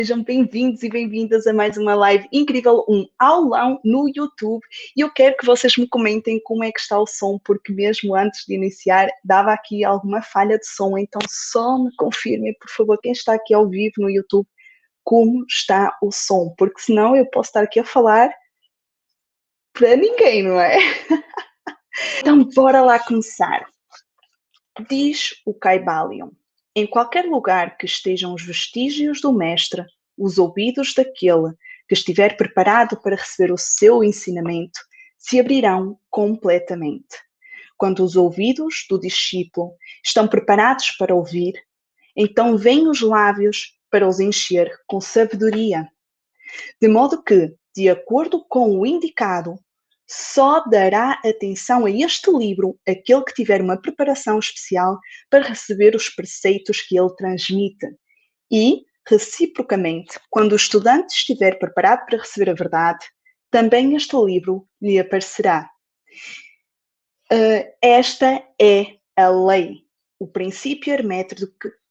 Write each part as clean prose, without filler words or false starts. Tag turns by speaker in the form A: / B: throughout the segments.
A: Sejam bem-vindos e bem-vindas a mais uma live incrível, um aulão no YouTube. E eu quero que vocês me comentem como é que está o som, porque mesmo antes de iniciar dava aqui alguma falha de som, então só me confirmem, por favor, quem está aqui ao vivo no YouTube, como está o som, porque senão eu posso estar aqui a falar para ninguém, não é? Então bora lá começar. Diz o Caibalion: em qualquer lugar que estejam os vestígios do mestre, os ouvidos daquele que estiver preparado para receber o seu ensinamento se abrirão completamente. Quando os ouvidos do discípulo estão preparados para ouvir, então vêm os lábios para os encher com sabedoria, de modo que, de acordo com o indicado, só dará atenção a este livro aquele que tiver uma preparação especial para receber os preceitos que ele transmite. E, reciprocamente, quando o estudante estiver preparado para receber a verdade, também este livro lhe aparecerá. Esta é a lei, o princípio hermético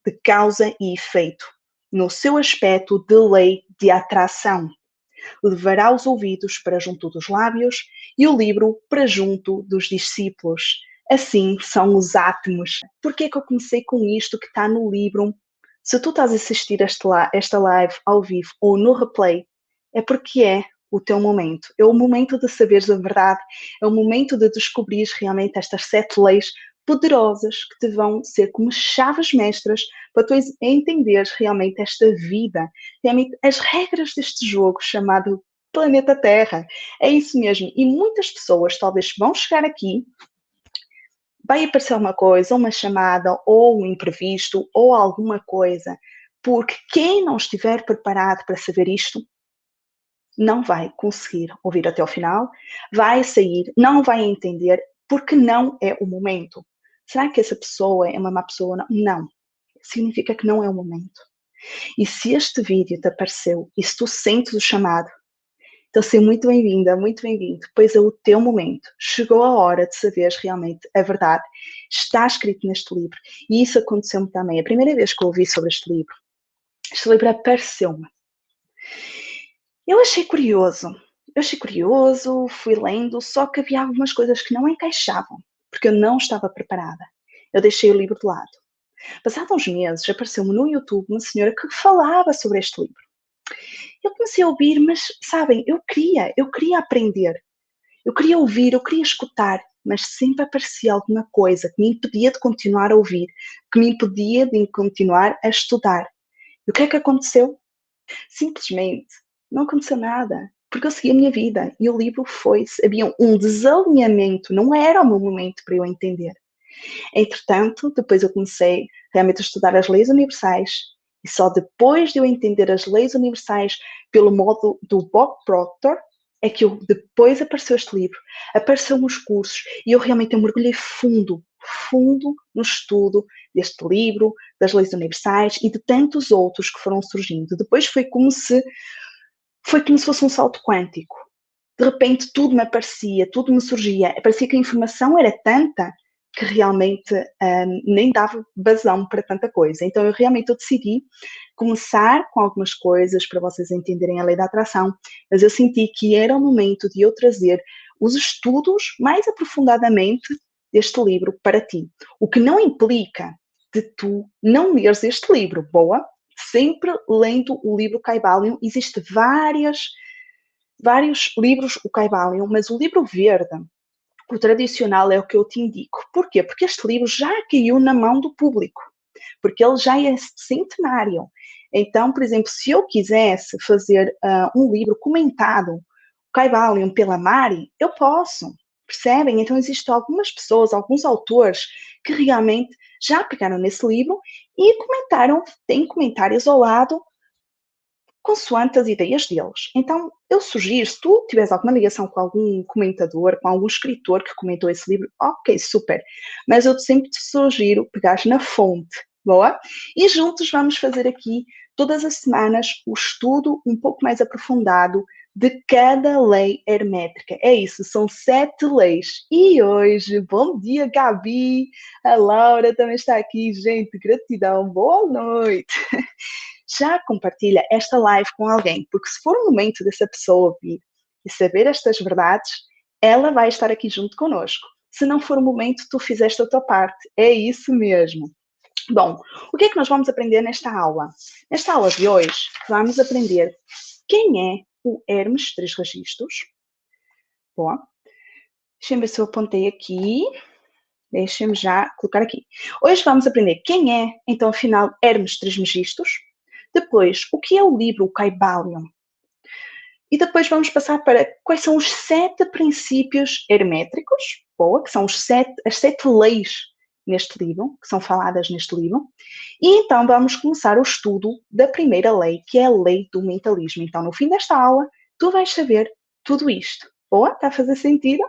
A: de causa e efeito, no seu aspecto de lei de atração. Levará os ouvidos para junto dos lábios e o livro para junto dos discípulos. Assim são os átomos. Por que é que eu comecei com isto que está no livro? Se tu estás a assistir esta live ao vivo ou no replay, é porque é o teu momento. É o momento de saberes a verdade, é o momento de descobrir realmente estas 7 leis poderosas que te vão ser como chaves mestras para tu entenderes realmente esta vida, realmente as regras deste jogo chamado Planeta Terra. É isso mesmo. E muitas pessoas talvez vão chegar aqui, vai aparecer uma coisa, uma chamada, ou um imprevisto, ou alguma coisa, porque quem não estiver preparado para saber isto, não vai conseguir ouvir até o final, vai sair, não vai entender, porque não é o momento. Será que essa pessoa é uma má pessoa? Não. Significa que não é o momento. E se este vídeo te apareceu e se tu sentes o chamado, então seja muito bem-vinda, muito bem-vindo, pois é o teu momento. Chegou a hora de saberes realmente a verdade. Está escrito neste livro. E isso aconteceu-me também. A primeira vez que eu ouvi sobre este livro apareceu-me. Eu achei curioso, fui lendo, só que havia algumas coisas que não encaixavam, porque eu não estava preparada. Eu deixei o livro de lado. Passados uns meses, apareceu-me no YouTube uma senhora que falava sobre este livro. Eu comecei a ouvir, mas, sabem, eu queria aprender. Eu queria ouvir, eu queria escutar, mas sempre aparecia alguma coisa que me impedia de continuar a ouvir, que me impedia de continuar a estudar. E o que é que aconteceu? Simplesmente não aconteceu nada, porque eu segui a minha vida e o livro foi-se. Havia um desalinhamento, não era o meu momento para eu entender. Entretanto, depois eu comecei realmente a estudar as leis universais e só depois de eu entender as leis universais pelo modo do Bob Proctor é que depois apareceu este livro, apareceram os cursos e eu realmente mergulhei fundo no estudo deste livro, das leis universais e de tantos outros que foram surgindo. Depois foi como se fosse um salto quântico. De repente tudo me aparecia, tudo me surgia. Parecia que a informação era tanta que realmente nem dava vazão para tanta coisa. Então eu decidi começar com algumas coisas para vocês entenderem a lei da atração, mas eu senti que era o momento de eu trazer os estudos mais aprofundadamente deste livro para ti. O que não implica de tu não leres este livro, boa? Sempre lendo o livro Caibalion, existem vários livros, o Caibalion, mas o livro verde, o tradicional, é o que eu te indico. Porquê? Porque este livro já caiu na mão do público, porque ele já é centenário. Então, por exemplo, se eu quisesse fazer um livro comentado, Caibalion pela Mari, eu posso, percebem? Então existem algumas pessoas, alguns autores que realmente já pegaram nesse livro e comentaram, têm comentários ao lado consoante as ideias deles. Então, eu sugiro, se tu tiveres alguma ligação com algum comentador, com algum escritor que comentou esse livro, ok, super. Mas eu sempre te sugiro pegares na fonte, boa? E juntos vamos fazer aqui, todas as semanas, o estudo um pouco mais aprofundado de cada lei hermétrica. É isso, são 7 leis. E hoje, bom dia, Gabi, a Laura também está aqui. Gente, gratidão, boa noite. já compartilha esta live com alguém, porque se for o momento dessa pessoa ouvir e saber estas verdades, ela vai estar aqui junto connosco. Se não for o momento, tu fizeste a tua parte. É isso mesmo. Bom, o que é que nós vamos aprender nesta aula? Nesta aula de hoje, vamos aprender quem é o Hermes Trismegistus. Bom, deixem-me ver se eu apontei aqui. Deixem-me já colocar aqui. Hoje vamos aprender quem é, então, afinal, Hermes Trismegistus. Depois, o que é o livro Kybalion? E depois vamos passar para quais são os 7 princípios hermétricos, boa, que são as 7 leis neste livro, que são faladas neste livro. E então vamos começar o estudo da primeira lei, que é a lei do mentalismo. Então, no fim desta aula, tu vais saber tudo isto. Boa? Está a fazer sentido?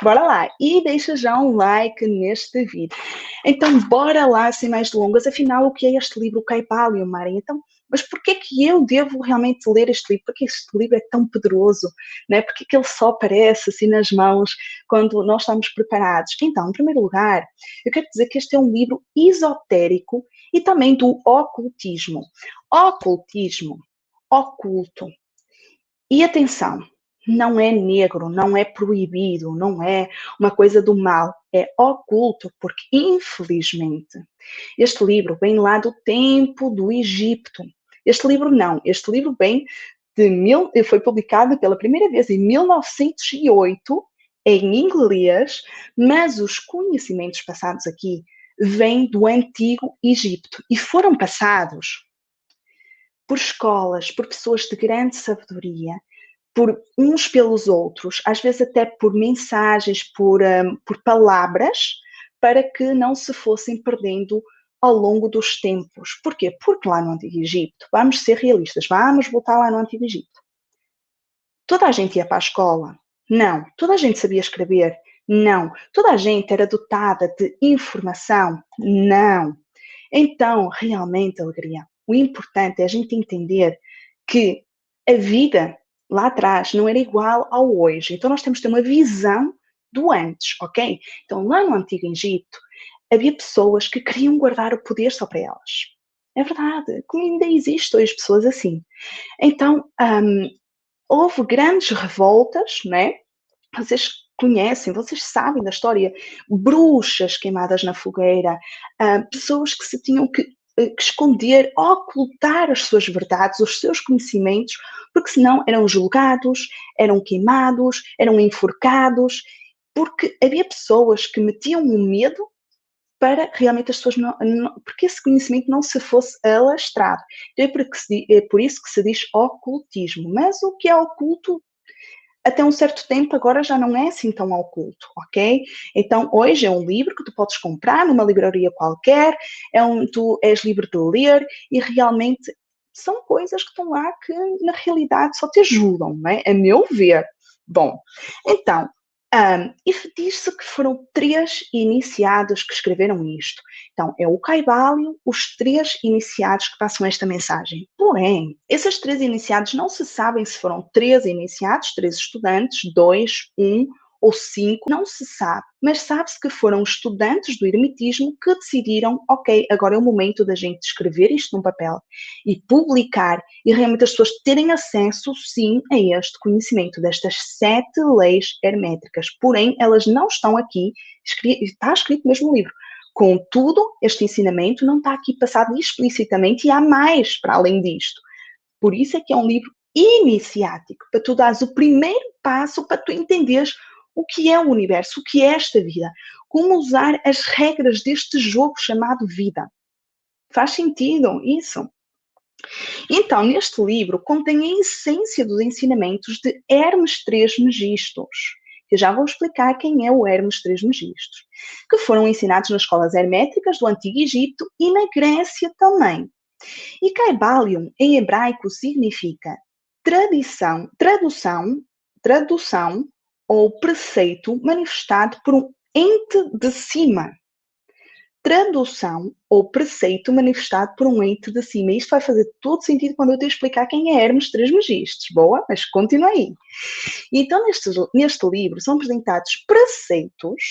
A: Bora lá! E deixa já um like neste vídeo. Então, bora lá, sem mais delongas. Afinal, o que é este livro Kybalion, Mari? Então, mas porquê que eu devo realmente ler este livro? Porque este livro é tão poderoso, né? Porque que ele só aparece assim nas mãos quando nós estamos preparados? Então, em primeiro lugar, eu quero dizer que este é um livro esotérico e também do ocultismo. Ocultismo, oculto. E atenção, não é negro, não é proibido, não é uma coisa do mal, é oculto, porque infelizmente este livro vem lá do tempo do Egito. Este livro vem foi publicado pela primeira vez em 1908, em inglês, mas os conhecimentos passados aqui vêm do Antigo Egito e foram passados por escolas, por pessoas de grande sabedoria, por uns pelos outros, às vezes até por mensagens, por palavras, para que não se fossem perdendo ao longo dos tempos. Porquê? Porque lá no Antigo Egito, vamos ser realistas, vamos voltar lá no Antigo Egito. Toda a gente ia para a escola? Não. Toda a gente sabia escrever? Não. Toda a gente era dotada de informação? Não. Então, realmente, Alegria, o importante é a gente entender que a vida lá atrás não era igual ao hoje. Então, nós temos que ter uma visão do antes, ok? Então, lá no Antigo Egito, havia pessoas que queriam guardar o poder só para elas. É verdade, como ainda existe hoje pessoas assim. Então, houve grandes revoltas, né? Vocês conhecem, vocês sabem da história, bruxas queimadas na fogueira, pessoas que se tinham que esconder, ocultar as suas verdades, os seus conhecimentos, porque senão eram julgados, eram queimados, eram enforcados, porque havia pessoas que metiam o medo para realmente as pessoas porque esse conhecimento não se fosse alastrado. Então é por isso que se diz ocultismo. Mas o que é oculto até um certo tempo agora já não é assim tão oculto, ok? Então hoje é um livro que tu podes comprar numa livraria qualquer, tu és livre de ler e realmente são coisas que estão lá que na realidade só te ajudam, não é? A meu ver. Bom, então, e diz-se que foram 3 iniciados que escreveram isto. Então, é o Kybalion, os 3 iniciados que passam esta mensagem. Porém, esses 3 iniciados não se sabem se foram 3 iniciados, 3 estudantes, 2, 1 ou 5, não se sabe. Mas sabe-se que foram estudantes do ermitismo que decidiram, ok, agora é o momento da gente escrever isto num papel e publicar e realmente as pessoas terem acesso, sim, a este conhecimento destas 7 leis hermétricas. Porém, elas não estão aqui, está escrito mesmo no livro. Contudo, este ensinamento não está aqui passado explicitamente e há mais para além disto. Por isso é que é um livro iniciático, para tu dares o primeiro passo para tu entenderes o que é o universo, o que é esta vida, como usar as regras deste jogo chamado vida. Faz sentido isso? Então, neste livro contém a essência dos ensinamentos de Hermes Trismegistus. Eu já vou explicar quem é o Hermes Trismegistus, que foram ensinados nas escolas hermétricas do Antigo Egito e na Grécia também. E Kybalion, em hebraico, significa tradução ou preceito manifestado por um ente de cima. Tradução ou preceito manifestado por um ente de cima. Isto vai fazer todo sentido quando eu te explicar quem é Hermes Trismegistus. Boa? Mas continua aí. Então, neste livro são apresentados preceitos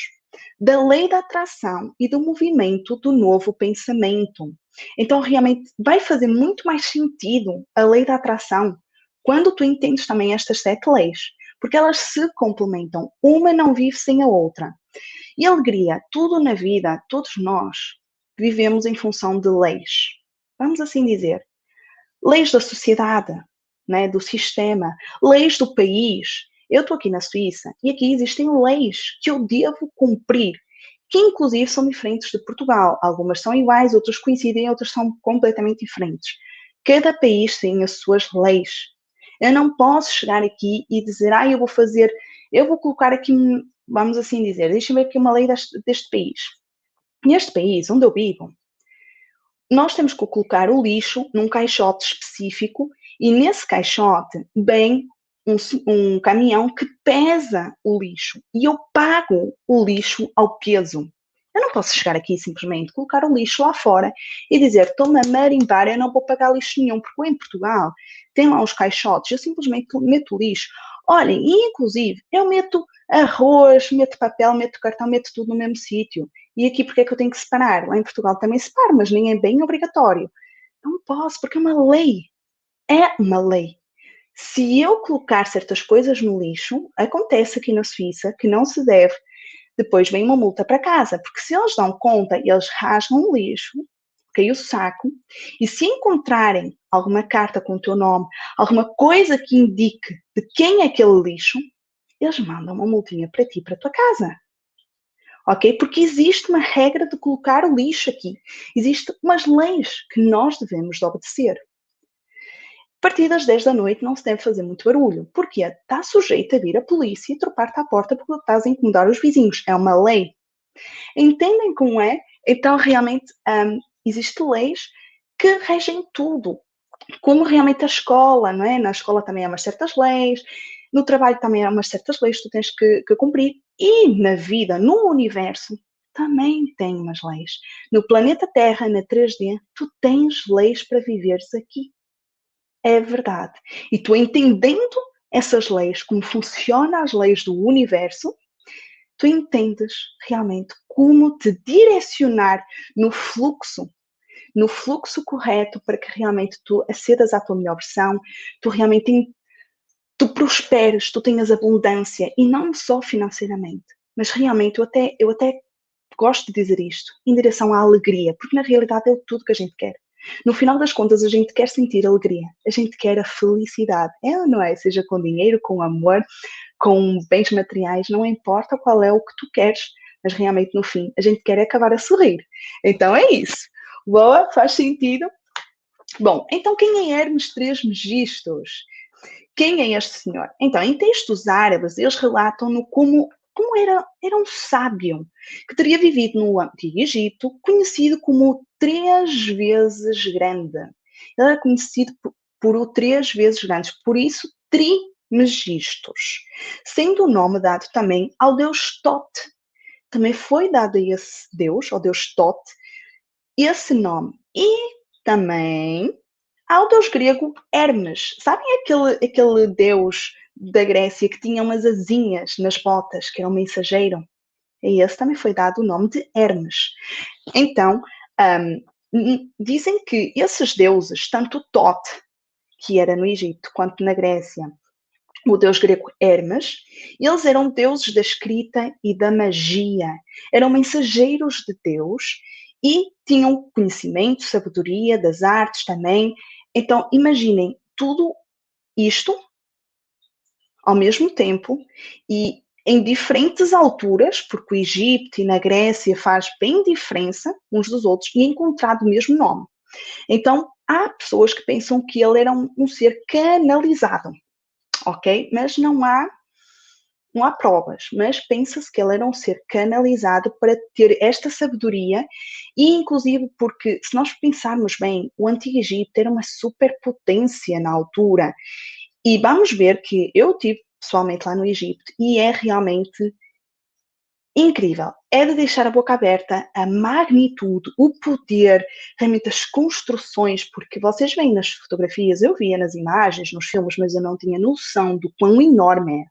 A: da lei da atração e do movimento do novo pensamento. Então, realmente, vai fazer muito mais sentido a lei da atração quando tu entendes também estas 7 leis, porque elas se complementam, uma não vive sem a outra. E alegria, tudo na vida, todos nós vivemos em função de leis, vamos assim dizer. Leis da sociedade, né, do sistema, leis do país. Eu estou aqui na Suíça e aqui existem leis que eu devo cumprir, que inclusive são diferentes de Portugal. Algumas são iguais, outras coincidem, outras são completamente diferentes. Cada país tem as suas leis. Eu não posso chegar aqui e dizer, eu vou colocar aqui, vamos assim dizer, deixa-me ver aqui uma lei deste país. Neste país onde eu vivo, nós temos que colocar o lixo num caixote específico e nesse caixote vem um caminhão que pesa o lixo e eu pago o lixo ao peso. Eu não posso chegar aqui e simplesmente colocar o lixo lá fora e dizer, estou-me a marimbar, eu não vou pagar lixo nenhum, porque em Portugal tem lá uns caixotes, eu simplesmente meto o lixo. Olhem, e inclusive, eu meto arroz, meto papel, meto cartão, meto tudo no mesmo sítio. E aqui porque é que eu tenho que separar? Lá em Portugal também separo, mas nem é bem obrigatório. Não posso, porque é uma lei. É uma lei. Se eu colocar certas coisas no lixo, acontece aqui na Suíça que não se deve, depois vem uma multa para casa, porque se eles dão conta, eles rasgam o lixo, cai o saco, e se encontrarem alguma carta com o teu nome, alguma coisa que indique de quem é aquele lixo, eles mandam uma multinha para ti, para a tua casa. Ok? Porque existe uma regra de colocar o lixo aqui. Existem umas leis que nós devemos de obedecer. A partir das 10 da noite não se deve fazer muito barulho, porque está sujeito a vir a polícia e tropar-te à porta porque estás a incomodar os vizinhos. É uma lei. Entendem como é? Então, realmente, existem leis que regem tudo. Como realmente a escola, não é? Na escola também há umas certas leis, no trabalho também há umas certas leis que tu tens que cumprir. E na vida, no universo, também tem umas leis. No planeta Terra, na 3D, tu tens leis para viveres aqui. É verdade. E tu entendendo essas leis, como funcionam as leis do universo, tu entendes realmente como te direcionar no fluxo correto para que realmente tu acedas à tua melhor versão, tu realmente tu prosperes, tu tenhas abundância e não só financeiramente, mas realmente eu até gosto de dizer isto, em direção à alegria, porque na realidade é tudo que a gente quer. No final das contas, a gente quer sentir alegria, a gente quer a felicidade, é ou não é? Seja com dinheiro, com amor, com bens materiais, não importa qual é o que tu queres, mas realmente no fim, a gente quer acabar a sorrir. Então é isso. Boa? Faz sentido? Bom, então quem é Hermes Trismegistus? Quem é este senhor? Então, em textos árabes, eles relatam-no como era um sábio que teria vivido no Antigo Egito, conhecido como 3 vezes grande. Ele era conhecido por o 3 vezes grande, por isso Trismegistus, sendo o nome dado também ao deus Tote. Também foi dado a esse deus, ao deus Tote, esse nome. E também ao deus grego Hermes. Sabem aquele deus da Grécia que tinha umas asinhas nas botas, que era um mensageiro? A esse também foi dado o nome de Hermes. Então, dizem que esses deuses, tanto Tote, que era no Egito, quanto na Grécia, o deus grego Hermes, eles eram deuses da escrita e da magia. Eram mensageiros de Deus e tinham conhecimento, sabedoria das artes também. Então, imaginem tudo isto ao mesmo tempo e em diferentes alturas, porque o Egito e na Grécia faz bem diferença uns dos outros e encontrado o mesmo nome. Então, há pessoas que pensam que ele era um ser canalizado, ok? Mas não há provas, mas pensa-se que ele era um ser canalizado para ter esta sabedoria e inclusive porque, se nós pensarmos bem, o Antigo Egito era uma superpotência na altura e vamos ver que eu estive pessoalmente lá no Egito e é realmente incrível. É de deixar a boca aberta a magnitude, o poder, realmente as construções, porque vocês veem nas fotografias, eu via nas imagens, nos filmes, mas eu não tinha noção do quão enorme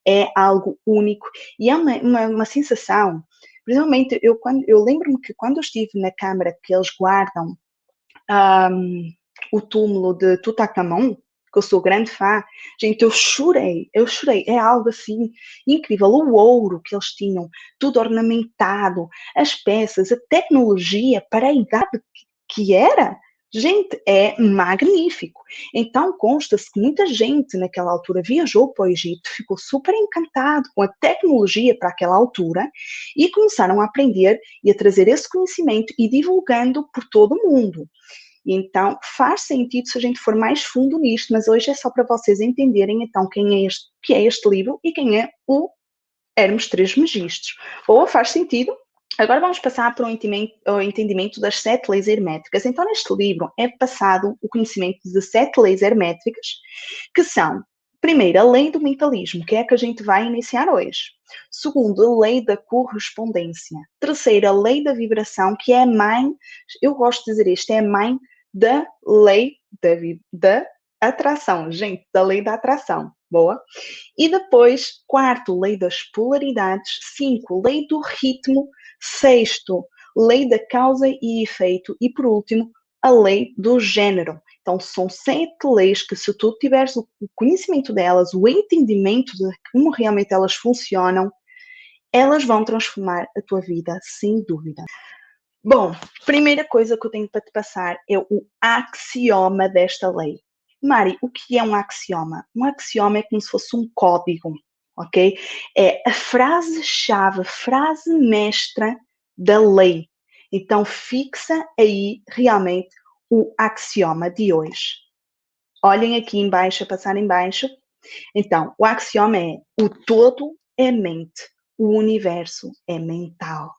A: é algo único e é uma sensação Principalmente, eu lembro-me que quando eu estive na câmara que eles guardam o túmulo de Tutankhamon, que eu sou grande fã, gente, eu chorei, é algo assim incrível, o ouro que eles tinham, tudo ornamentado, as peças, a tecnologia para a idade que era, gente, é magnífico. Então consta-se que muita gente naquela altura viajou para o Egito, ficou super encantado com a tecnologia para aquela altura e começaram a aprender e a trazer esse conhecimento e divulgando por todo o mundo. E então faz sentido se a gente for mais fundo nisto, mas hoje é só para vocês entenderem então quem é que é este livro e quem é o Hermes Trismegistos. Boa, faz sentido? Agora vamos passar para o entendimento das 7 leis herméticas. Então, neste livro é passado o conhecimento de 7 leis herméticas, que são, primeiro, a lei do mentalismo, que é a que a gente vai iniciar hoje. Segundo, a lei da correspondência. Terceiro, a lei da vibração, que é a mãe, eu gosto de dizer isto, é a mãe da lei da atração. Gente, da lei da atração. Boa. E depois, quarto, lei das polaridades. 5, lei do ritmo. Sexto, lei da causa e efeito. E por último, a lei do género. Então, são 7 leis que, se tu tiveres o conhecimento delas, o entendimento de como realmente elas funcionam, elas vão transformar a tua vida, sem dúvida. Bom, primeira coisa que eu tenho para te passar é o axioma desta lei. Mari, o que é um axioma? Um axioma é como se fosse um código, ok? É a frase-chave, frase mestra da lei. Então, fixa aí realmente o axioma de hoje. Olhem aqui embaixo, a passar embaixo. Então, o axioma é: o todo é mente, o universo é mental.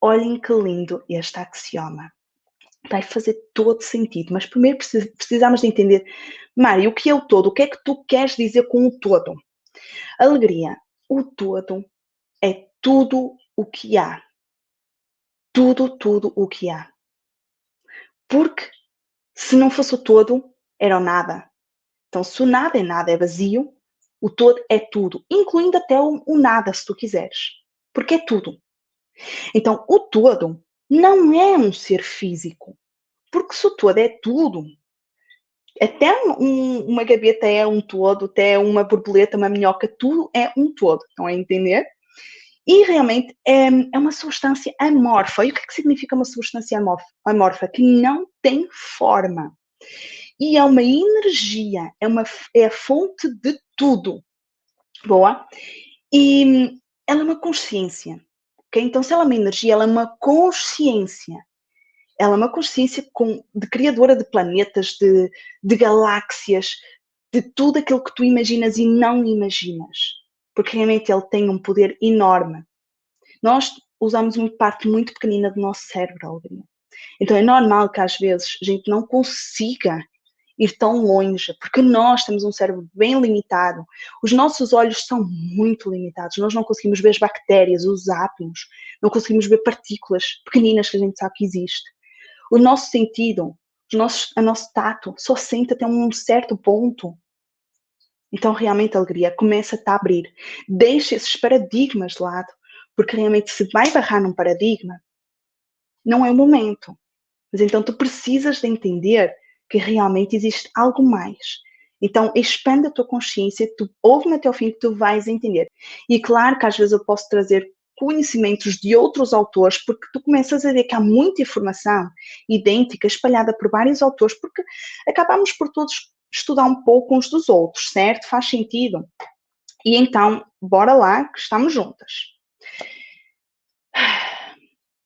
A: Olhem que lindo este axioma. Vai fazer todo sentido, mas primeiro precisamos de entender, Mário, o que é o todo? O que é que tu queres dizer com o todo? Alegria. O todo é tudo o que há. Tudo o que há. Porque se não fosse o todo, era o nada. Então, se o nada é nada, é vazio, o todo é tudo, incluindo até o nada, se tu quiseres. Porque é tudo. Então, o todo não é um ser físico. Porque se o todo é tudo, até uma gaveta é um todo, até uma borboleta, uma minhoca, tudo é um todo. Estão a entender? E realmente é uma substância amorfa. E o que é que significa uma substância amorfa? Que não tem forma. E é uma energia, é a fonte de tudo. Boa? E ela é uma consciência. Okay? Então, se ela é uma energia, ela é uma consciência. Ela é uma consciência de criadora de planetas, de galáxias, de tudo aquilo que tu imaginas e não imaginas. Porque realmente ele tem um poder enorme. Nós usamos uma parte muito pequenina do nosso cérebro, Alegria. Então é normal que às vezes a gente não consiga ir tão longe, porque nós temos um cérebro bem limitado. Os nossos olhos são muito limitados. Nós não conseguimos ver as bactérias, os átomos, não conseguimos ver partículas pequeninas que a gente sabe que existe. O nosso sentido, o nosso tato, só sente até um certo ponto. Então, realmente, a alegria começa-te a abrir. Deixa esses paradigmas de lado, porque realmente, se vai barrar num paradigma, não é o momento. Mas então, tu precisas de entender que realmente existe algo mais. Então, expanda a tua consciência, tu ouve-me até o fim que tu vais entender. E claro que às vezes eu posso trazer conhecimentos de outros autores, porque tu começas a ver que há muita informação idêntica espalhada por vários autores, porque acabamos por todos estudar um pouco uns dos outros, certo? Faz sentido? E então, bora lá, que estamos juntas.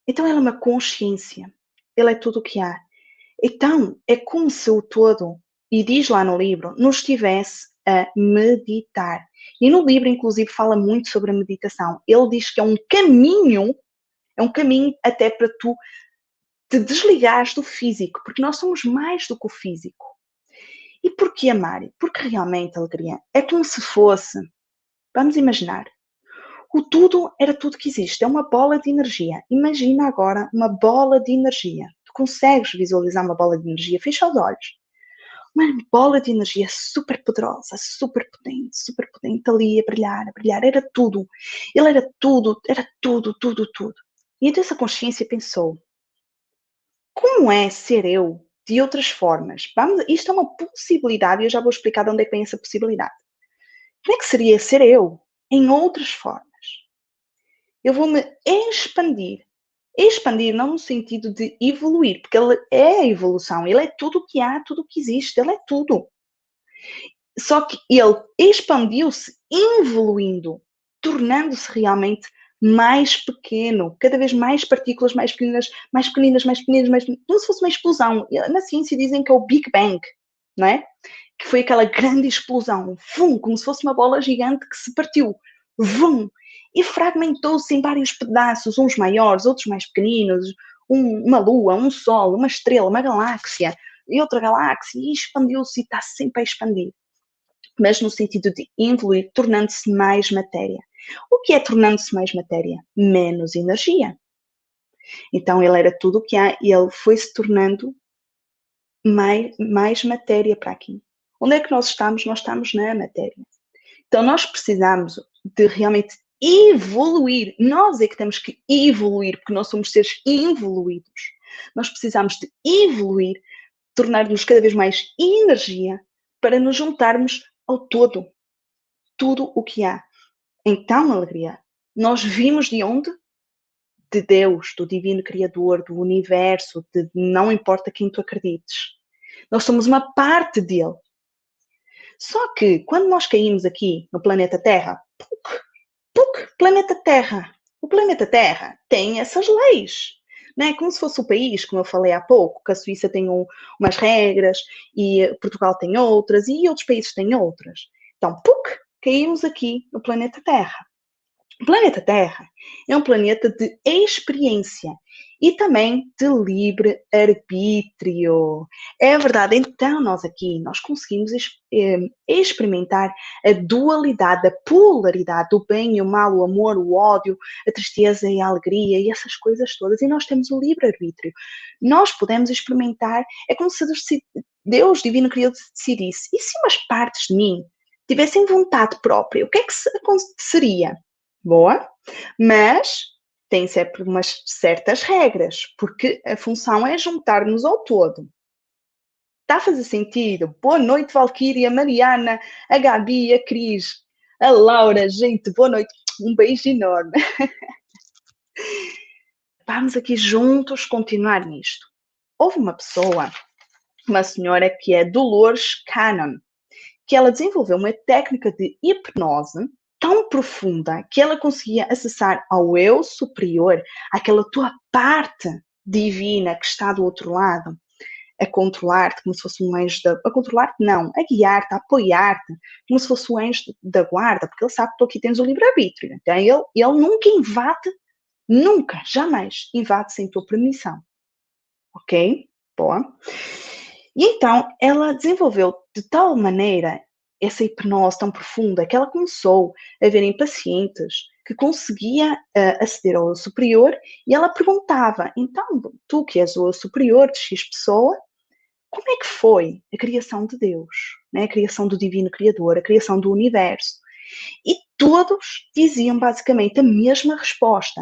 A: Então, ela é uma consciência. Ele é tudo o que há. Então, é como se o todo, e diz lá no livro, nos estivesse a meditar. E no livro, inclusive, fala muito sobre a meditação. Ele diz que é um caminho até para tu te desligares do físico, porque nós somos mais do que o físico. E porquê, Mari? Porque realmente, alegria, é como se fosse, vamos imaginar, o tudo era tudo que existe, é uma bola de energia. Imagina agora uma bola de energia. Tu consegues visualizar uma bola de energia? Fecha os olhos. uma bola de energia super poderosa, super potente ali a brilhar, era tudo. Ele era tudo, tudo. E então essa consciência pensou, como é ser eu de outras formas? Isto é uma possibilidade e eu já vou explicar de onde é que vem essa possibilidade. Como é que seria ser eu em outras formas? Eu vou-me expandir. Expandir não no sentido de evoluir, porque ele é a evolução, ele é tudo o que há, tudo o que existe, ele é tudo. Só que ele expandiu-se evoluindo, tornando-se realmente mais pequeno, cada vez mais partículas mais pequeninas, como se fosse uma explosão. Na ciência dizem que é o Big Bang, não é? Que foi aquela grande explosão, vum, como se fosse uma bola gigante que se partiu, vum, e fragmentou-se em vários pedaços, uns maiores, outros mais pequeninos, uma lua, um sol, uma estrela, uma galáxia, e outra galáxia, e expandiu-se e está sempre a expandir. Mas no sentido de evoluir, tornando-se mais matéria. O que é tornando-se mais matéria? Menos energia. Então ele era tudo o que há e ele foi se tornando mais matéria para aqui. Onde é que nós estamos? Nós estamos na matéria. Então nós precisamos de realmente evoluir. Nós é que temos que evoluir, porque nós somos seres evoluídos. Nós precisamos de evoluir, tornar-nos cada vez mais energia para nos juntarmos ao todo. Tudo o que há. Então, alegria, nós vimos de onde? De Deus, do divino criador, do universo, de não importa quem tu acredites. Nós somos uma parte dele. Só que, quando nós caímos aqui no planeta Terra, planeta Terra. O planeta Terra tem essas leis. Não é como se fosse o país, como eu falei há pouco, que a Suíça tem umas regras e Portugal tem outras e outros países têm outras. Então, caímos aqui no planeta Terra. O planeta Terra é um planeta de experiência e também de livre-arbítrio. É verdade, então nós conseguimos experimentar a dualidade, a polaridade do bem e o mal, o amor, o ódio, a tristeza e a alegria e essas coisas todas. E nós temos o livre-arbítrio. Nós podemos experimentar, é como se Deus, divino criador, decidisse, e se umas partes de mim tivessem vontade própria, o que é que aconteceria? Boa, mas tem sempre umas certas regras, porque a função é juntar-nos ao todo. Está a fazer sentido? Boa noite, Valquíria, Mariana, a Gabi, a Cris, a Laura, gente, boa noite, um beijo enorme. Vamos aqui juntos continuar nisto. Houve uma pessoa, uma senhora que é Dolores Cannon, que ela desenvolveu uma técnica de hipnose tão profunda que ela conseguia acessar ao eu superior, aquela tua parte divina que está do outro lado, a controlar-te como se fosse um anjo a controlar-te não, a guiar-te, a apoiar-te, como se fosse um anjo da guarda, porque ele sabe que tu aqui tens o livre-arbítrio. Então ele nunca invade, nunca, jamais invade sem tua permissão. Ok? Boa. E então ela desenvolveu de tal maneira essa hipnose tão profunda que ela começou a ver em pacientes que conseguia aceder ao eu superior e ela perguntava, então, tu que és o eu superior de X pessoa, como é que foi a criação de Deus, né? A criação do divino criador, a criação do universo? E todos diziam basicamente a mesma resposta.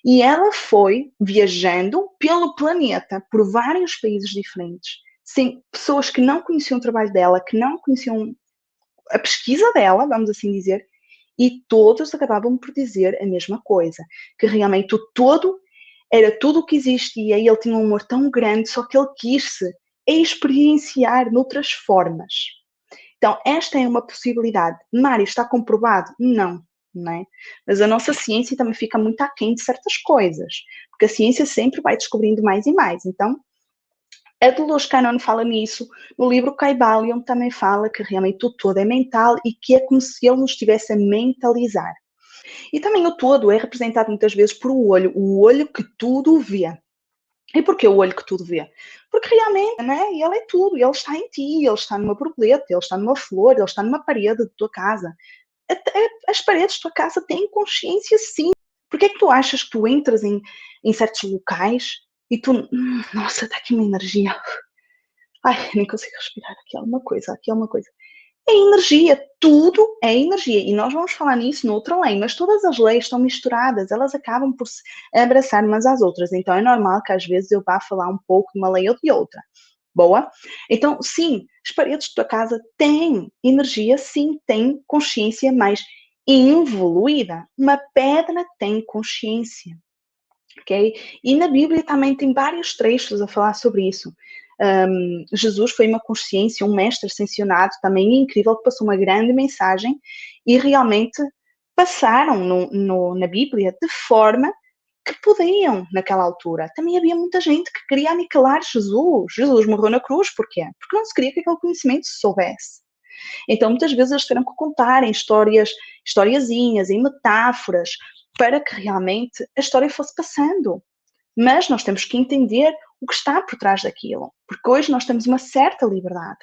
A: E ela foi viajando pelo planeta, por vários países diferentes, sem pessoas que não conheciam o trabalho dela, que não conheciam a pesquisa dela, vamos assim dizer, e todos acabavam por dizer a mesma coisa, que realmente o todo era tudo o que existia e ele tinha um amor tão grande, só que ele quis-se experienciar noutras formas. Então, esta é uma possibilidade. Mário, está comprovado? Não, não é? Mas a nossa ciência também fica muito aquém de certas coisas, porque a ciência sempre vai descobrindo mais e mais. Então, a Dolores Cannon fala nisso, no livro Kybalion também fala que realmente o todo é mental e que é como se ele nos estivesse a mentalizar. E também o todo é representado muitas vezes por o olho que tudo vê. E porquê o olho que tudo vê? Porque realmente, né, ele é tudo, ele está em ti, ele está numa borboleta, ele está numa flor, ele está numa parede de tua casa. As paredes da tua casa têm consciência, sim. Porquê é que tu achas que tu entras em certos locais e tu, nossa, está aqui uma energia. Ai, nem consigo respirar, aqui há uma coisa, aqui há uma coisa. É energia, tudo é energia. E nós vamos falar nisso noutra lei, mas todas as leis estão misturadas, elas acabam por se abraçar umas às outras. Então é normal que às vezes eu vá falar um pouco de uma lei ou de outra. Boa? Então, sim, as paredes da tua casa têm energia, sim, têm consciência mais evoluída. Uma pedra tem consciência, ok? E na Bíblia também tem vários trechos a falar sobre isso. Jesus foi uma consciência, um mestre ascensionado também incrível, que passou uma grande mensagem e realmente passaram na Bíblia de forma que podiam naquela altura. Também havia muita gente que queria aniquilar Jesus. Jesus morreu na cruz, porquê? Porque não se queria que aquele conhecimento se soubesse. Então, muitas vezes eles tiveram que contar em histórias, historiazinhas, em metáforas, para que realmente a história fosse passando. Mas nós temos que entender o que está por trás daquilo, porque hoje nós temos uma certa liberdade.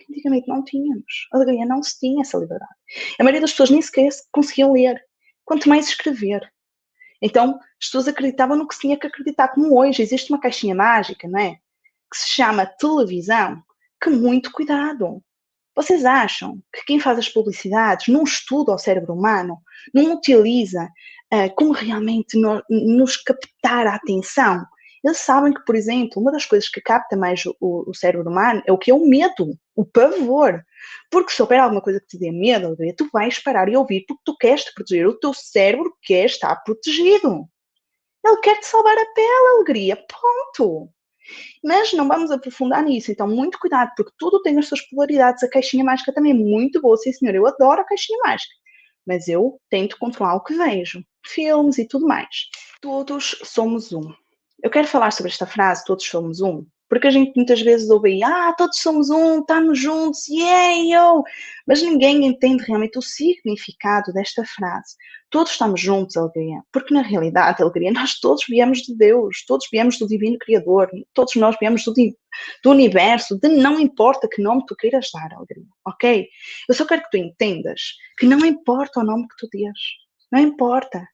A: Antigamente não tínhamos. Alegria, não se tinha essa liberdade. A maioria das pessoas nem sequer conseguiam ler, quanto mais escrever. Então, as pessoas acreditavam no que se tinha que acreditar, como hoje existe uma caixinha mágica, não é? Que se chama televisão, que muito cuidado. Vocês acham que quem faz as publicidades não estuda o cérebro humano, não utiliza como realmente nos captar a atenção? Eles sabem que, por exemplo, uma das coisas que capta mais o cérebro humano é o que é o medo, o pavor. Porque se houver alguma coisa que te dê medo, tu vais parar e ouvir porque tu queres te proteger. O teu cérebro quer estar protegido. Ele quer te salvar a pele, alegria. Ponto. Mas não vamos aprofundar nisso, então muito cuidado, porque tudo tem as suas polaridades. A caixinha mágica também é muito boa, sim senhor, eu adoro a caixinha mágica, mas eu tento controlar o que vejo, filmes e tudo mais. Todos somos um. Eu quero falar sobre esta frase, todos somos um, porque a gente muitas vezes ouve aí, todos somos um, estamos juntos, yeah, yo! Mas ninguém entende realmente o significado desta frase. Todos estamos juntos, alegria, porque na realidade, alegria, nós todos viemos de Deus, todos viemos do Divino Criador, todos nós viemos do universo, de não importa que nome tu queiras dar, alegria, ok? Eu só quero que tu entendas que não importa o nome que tu dês, não importa.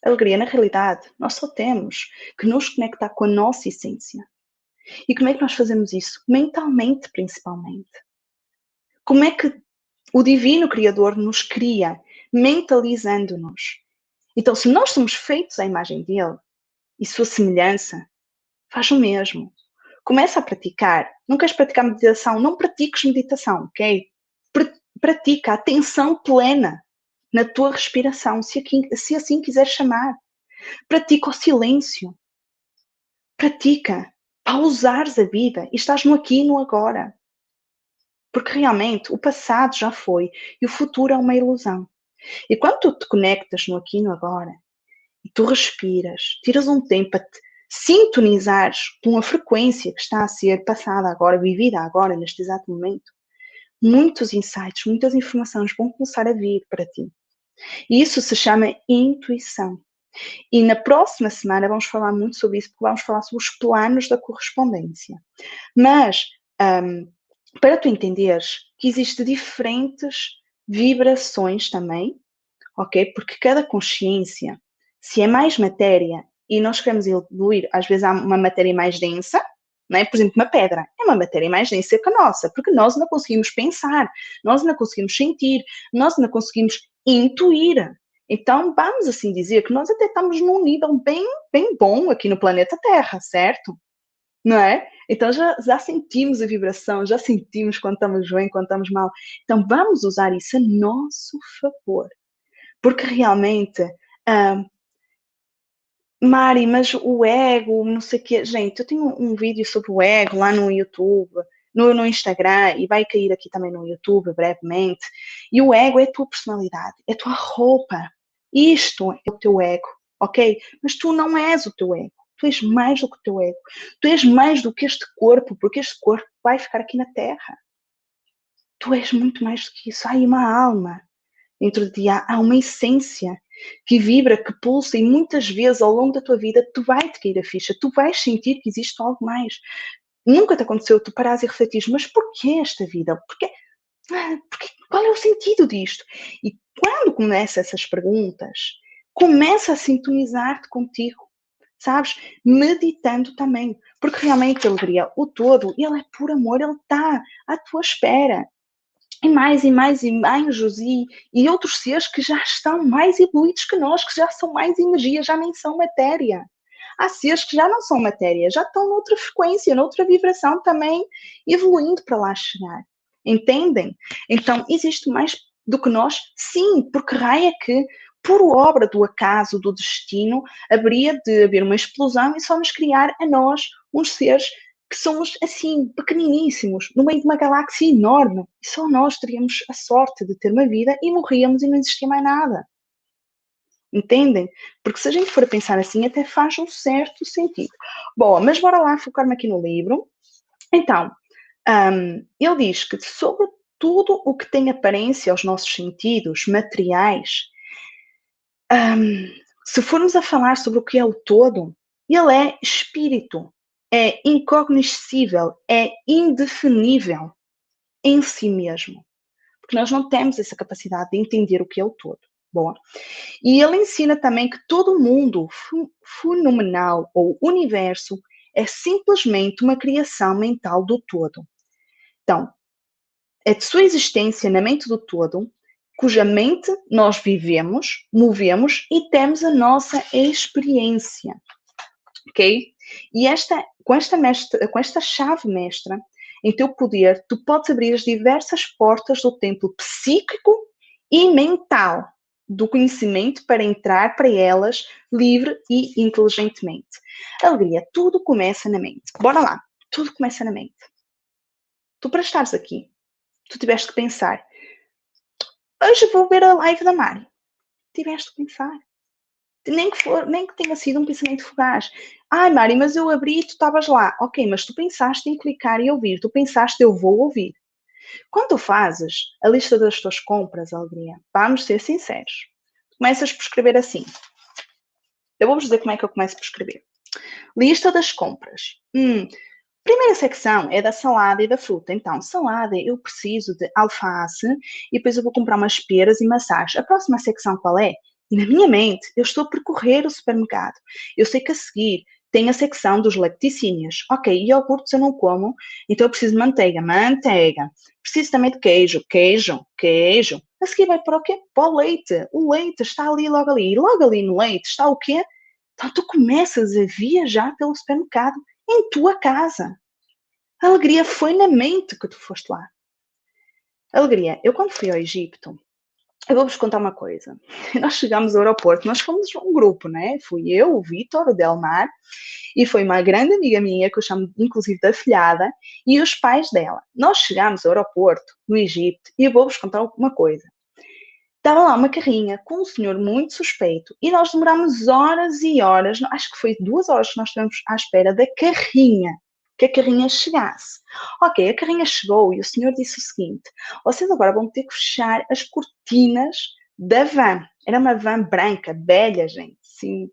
A: Alegria, na realidade, nós só temos que nos conectar com a nossa essência. E como é que nós fazemos isso? Mentalmente, principalmente. Como é que o Divino Criador nos cria? Mentalizando-nos. Então, se nós somos feitos à imagem dele e sua semelhança, faz o mesmo. Começa a praticar. Não queres praticar meditação? Não pratiques meditação, ok? Pratica a atenção plena na tua respiração, se assim quiseres chamar. Pratica o silêncio. Pratica pausares a vida e estás no aqui e no agora. Porque realmente o passado já foi e o futuro é uma ilusão. E quando tu te conectas no aqui e no agora, e tu respiras, tiras um tempo para te sintonizares com a frequência que está a ser passada agora, vivida agora, neste exato momento, muitos insights, muitas informações vão começar a vir para ti. E isso se chama intuição. E na próxima semana vamos falar muito sobre isso, porque vamos falar sobre os planos da correspondência. Mas, para tu entenderes que existem diferentes vibrações também, ok? Porque cada consciência, se é mais matéria e nós queremos evoluir, às vezes há uma matéria mais densa, não é? Por exemplo, uma pedra é uma matéria mais densa que a nossa, porque nós ainda conseguimos pensar, nós ainda conseguimos sentir, nós ainda conseguimos intuir. Então, vamos assim dizer que nós até estamos num nível bem, bem bom aqui no planeta Terra, certo? Não é? Então já sentimos a vibração, já sentimos quando estamos bem, quando estamos mal. Então vamos usar isso a nosso favor. Porque realmente, Mari, mas o ego, não sei o quê. Gente, eu tenho um vídeo sobre o ego lá no YouTube, no Instagram, e vai cair aqui também no YouTube brevemente. E o ego é a tua personalidade, é a tua roupa. Isto é o teu ego, ok? Mas tu não és o teu ego. Tu és mais do que o teu ego. Tu és mais do que este corpo, porque este corpo vai ficar aqui na Terra. Tu és muito mais do que isso. Há aí uma alma. Dentro de ti há uma essência que vibra, que pulsa, e muitas vezes ao longo da tua vida tu vai-te cair a ficha, tu vais sentir que existe algo mais. Nunca te aconteceu tu parares e refletires, mas porquê esta vida? Qual é o sentido disto? E quando começa essas perguntas, começa a sintonizar-te contigo. sabes? Meditando também, porque realmente, alegria, o todo, ele é por amor, ele está à tua espera. E mais, e anjos e outros seres que já estão mais evoluídos que nós, que já são mais energia, já nem são matéria. Há seres que já não são matéria, já estão noutra frequência, noutra vibração também, evoluindo para lá chegar. Entendem? Então, existe mais do que nós? Sim, porque raio é que, por obra do acaso, do destino, haveria de haver uma explosão e só nos criar a nós, uns seres que somos assim, pequeniníssimos, no meio de uma galáxia enorme. E só nós teríamos a sorte de ter uma vida e morríamos e não existia mais nada. Entendem? Porque se a gente for a pensar assim, até faz um certo sentido. Bom, mas bora lá focar-me aqui no livro. Então, ele diz que sobre tudo o que tem aparência aos nossos sentidos materiais, se formos a falar sobre o que é o todo, ele é espírito, é incognoscível, é indefinível em si mesmo. Porque nós não temos essa capacidade de entender o que é o todo. Boa. E ele ensina também que todo mundo fenomenal ou universo é simplesmente uma criação mental do todo. Então, é de sua existência na mente do todo, cuja mente nós vivemos, movemos e temos a nossa experiência. Ok? E com esta chave mestra, em teu poder, tu podes abrir as diversas portas do templo psíquico e mental do conhecimento para entrar para elas livre e inteligentemente. Alegria, tudo começa na mente. Bora lá, tudo começa na mente. Tu para estares aqui, tu tiveste que pensar, hoje vou ver a live da Mari. Tiveste que pensar. Nem que tenha sido um pensamento fugaz. Ai, Mari, mas eu abri e tu estavas lá. Ok, mas tu pensaste em clicar e ouvir. Tu pensaste, eu vou ouvir. Quando tu fazes a lista das tuas compras, Alegria, vamos ser sinceros. Começas por escrever assim. Eu vou-vos dizer como é que eu começo por escrever. Lista das compras. Primeira secção é da salada e da fruta. Então, salada, eu preciso de alface e depois eu vou comprar umas peras e maçãs. A próxima secção qual é? E na minha mente, eu estou a percorrer o supermercado. Eu sei que a seguir tem a secção dos laticínios. Ok, iogurtes eu não como, então eu preciso de manteiga. Manteiga. Preciso também de queijo. Queijo. Queijo. A seguir vai para o quê? Para o leite. O leite está ali, logo ali. E logo ali no leite está o quê? Então tu começas a viajar pelo supermercado em tua casa. A alegria foi na mente que tu foste lá. Alegria, eu quando fui ao Egito, eu vou-vos contar uma coisa. Nós chegámos ao aeroporto, nós fomos um grupo, né? Fui eu, o Vítor, o Delmar, e foi uma grande amiga minha, que eu chamo inclusive de afilhada, e os pais dela. Nós chegámos ao aeroporto, no Egito, e eu vou-vos contar uma coisa. Estava lá uma carrinha com um senhor muito suspeito, e nós demorámos horas e horas, acho que foi 2 horas que nós estivemos à espera da carrinha, que a carrinha chegasse. Ok, a carrinha chegou e o senhor disse o seguinte, vocês agora vão ter que fechar as cortinas da van. Era uma van branca, velha, gente, assim,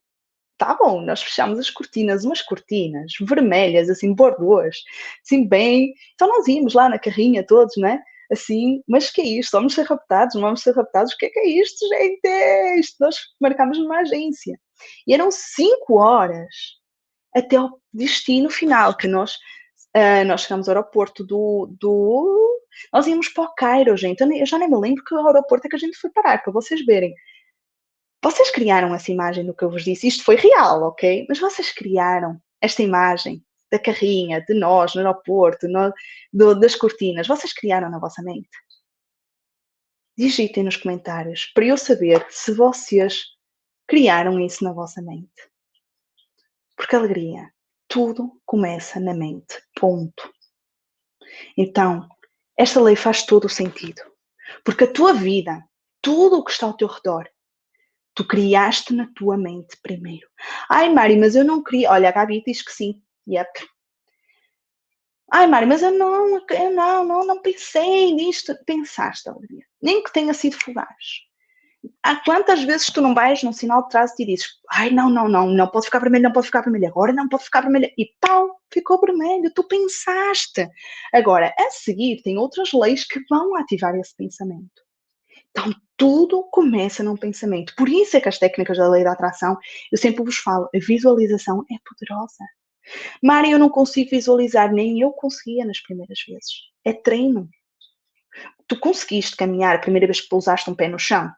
A: tá bom, nós fechamos as cortinas, umas cortinas vermelhas, assim, bordeaux, assim, bem... Então nós íamos lá na carrinha todos, né? Assim, mas que é isto? Vamos ser raptados? Não vamos ser raptados? O que é isto, gente? É isto. Nós marcámos numa agência. E eram 5 horas até ao destino final, que nós chegamos ao aeroporto nós íamos para o Cairo, gente. Eu já nem me lembro que aeroporto é que a gente foi parar, para vocês verem. Vocês criaram essa imagem do que eu vos disse. Isto foi real, ok? Mas vocês criaram esta imagem da carrinha, de nós no aeroporto, das cortinas. Vocês criaram na vossa mente? Digitem nos comentários para eu saber se vocês criaram isso na vossa mente. Porque alegria, tudo começa na mente. Ponto. Então, esta lei faz todo o sentido. Porque a tua vida, tudo o que está ao teu redor, tu criaste na tua mente primeiro. Ai, Mari, mas eu não queria. Olha, a Gabi diz que sim. Yep. Ai, Mari, mas eu não pensei nisto. Pensaste, Alegria. Nem que tenha sido fugaz. Há quantas vezes tu não vais num sinal de trânsito e dizes, ai, não pode ficar vermelho, não pode ficar vermelho, agora não pode ficar vermelho. E pau, ficou vermelho, tu pensaste. Agora, a seguir, tem outras leis que vão ativar esse pensamento. Então, tudo começa num pensamento. Por isso é que as técnicas da lei da atração, eu sempre vos falo, a visualização é poderosa. Mari, eu não consigo visualizar, nem eu conseguia nas primeiras vezes. É treino. Tu conseguiste caminhar a primeira vez que pousaste um pé no chão?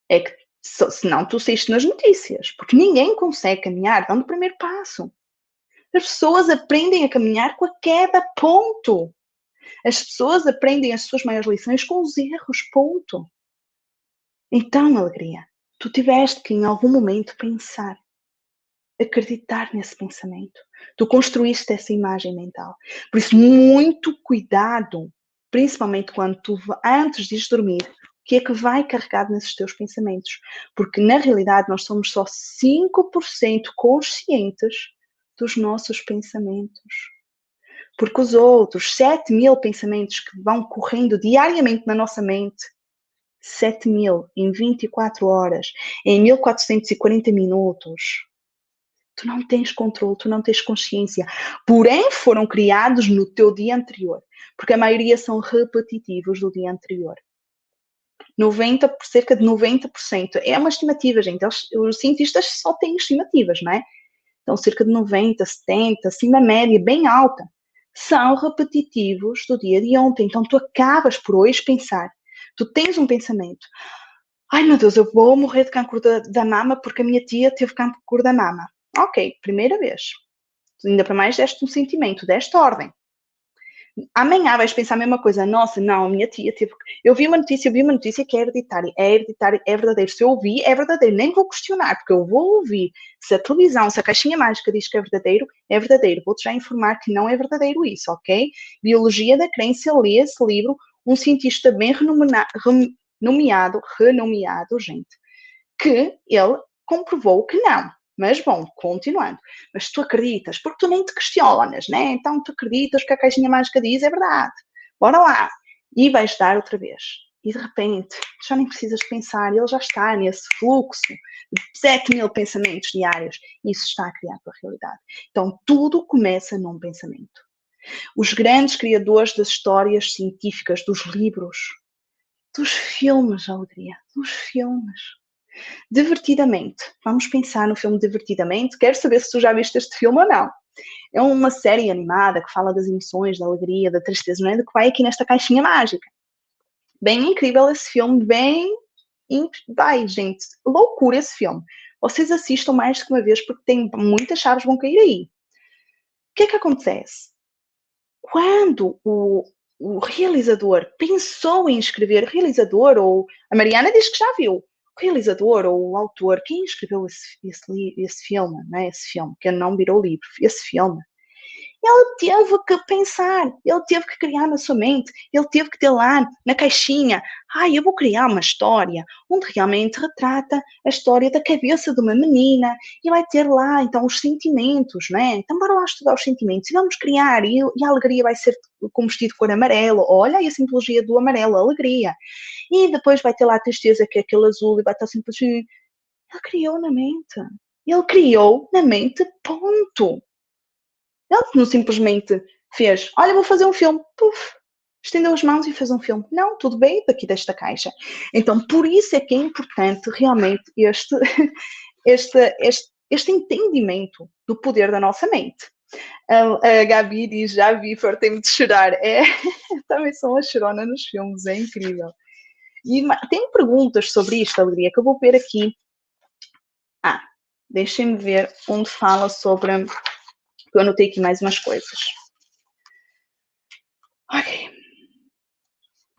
A: É que, senão tu saíste nas notícias, porque ninguém consegue caminhar dando o primeiro passo. As pessoas aprendem a caminhar com a queda, ponto. As pessoas aprendem as suas maiores lições com os erros, ponto. Então, alegria, tu tiveste que em algum momento pensar, acreditar nesse pensamento. Tu construíste essa imagem mental. Por isso, muito cuidado, principalmente quando tu, antes de dormir, o que é que vai carregado nesses teus pensamentos. Porque, na realidade, nós somos só 5% conscientes dos nossos pensamentos. Porque os outros 7.000 pensamentos que vão correndo diariamente na nossa mente, 7.000 em 24 horas, em 1440 minutos, tu não tens controle, tu não tens consciência. Porém, foram criados no teu dia anterior, porque a maioria são repetitivos do dia anterior. Cerca de 90%. É uma estimativa, gente. Os cientistas só têm estimativas, não é? Então, cerca de 90, 70, assim, uma média bem alta, são repetitivos do dia de ontem. Então, tu acabas por hoje pensar, tu tens um pensamento, ai meu Deus, eu vou morrer de cancro da mama porque a minha tia teve cancro da mama. Ok, primeira vez. Ainda para mais deste um sentimento, desta ordem. Amanhã vais pensar a mesma coisa. Nossa, não, a minha tia teve... Eu vi uma notícia que é hereditária, é verdadeiro. Se eu ouvi, é verdadeiro. Nem vou questionar, porque eu vou ouvir. Se a televisão, se a caixinha mágica diz que é verdadeiro, é verdadeiro. Vou-te já informar que não é verdadeiro isso, ok? Biologia da Crença, lê esse livro. Um cientista bem renomeado, gente, que ele comprovou que não. Mas, bom, continuando. Mas tu acreditas, porque tu nem te questionas, né? Então tu acreditas que a caixinha mágica diz, é verdade. Bora lá. E vais dar outra vez. E de repente, já nem precisas de pensar, ele já está nesse fluxo de 7.000 pensamentos diários. Isso está a criar a tua realidade. Então, tudo começa num pensamento. Os grandes criadores das histórias científicas, dos livros, dos filmes, alegria, dos filmes. Divertidamente. Vamos pensar no filme Divertidamente. Quero saber se tu já viste este filme ou não. É uma série animada que fala das emoções, da alegria, da tristeza, não é? Do que vai aqui nesta caixinha mágica. Bem incrível esse filme, bem... Vai, gente, loucura esse filme. Vocês assistam mais do que uma vez porque tem muitas chaves vão cair aí. O que é que acontece? Quando o realizador pensou em escrever, realizador, ou a Mariana diz que já viu, o realizador ou o autor, quem escreveu esse filme, né? Esse filme, que não virou livro, esse filme, ele teve que pensar, ele teve que criar na sua mente, ele teve que ter lá na caixinha, eu vou criar uma história onde realmente retrata a história da cabeça de uma menina e vai ter lá, então, os sentimentos, né? Então, bora lá estudar os sentimentos e vamos criar, e a alegria vai ser com vestido de cor amarelo, olha aí a simbologia do amarelo, a alegria. E depois vai ter lá a tristeza, que é aquele azul, e vai estar sempre assim. Ele criou na mente. Ele criou na mente, ponto. Ele não simplesmente fez, olha, vou fazer um filme, puf, estendeu as mãos e fez um filme. Não, tudo bem, daqui desta caixa. Então, por isso é que é importante realmente este entendimento do poder da nossa mente. A Gabi diz, já vi, fartei-me de chorar. Também sou uma chorona nos filmes, é incrível. E tem perguntas sobre isto, Alegria, que eu vou ver aqui. Deixem-me ver onde fala sobre... Eu anotei aqui mais umas coisas.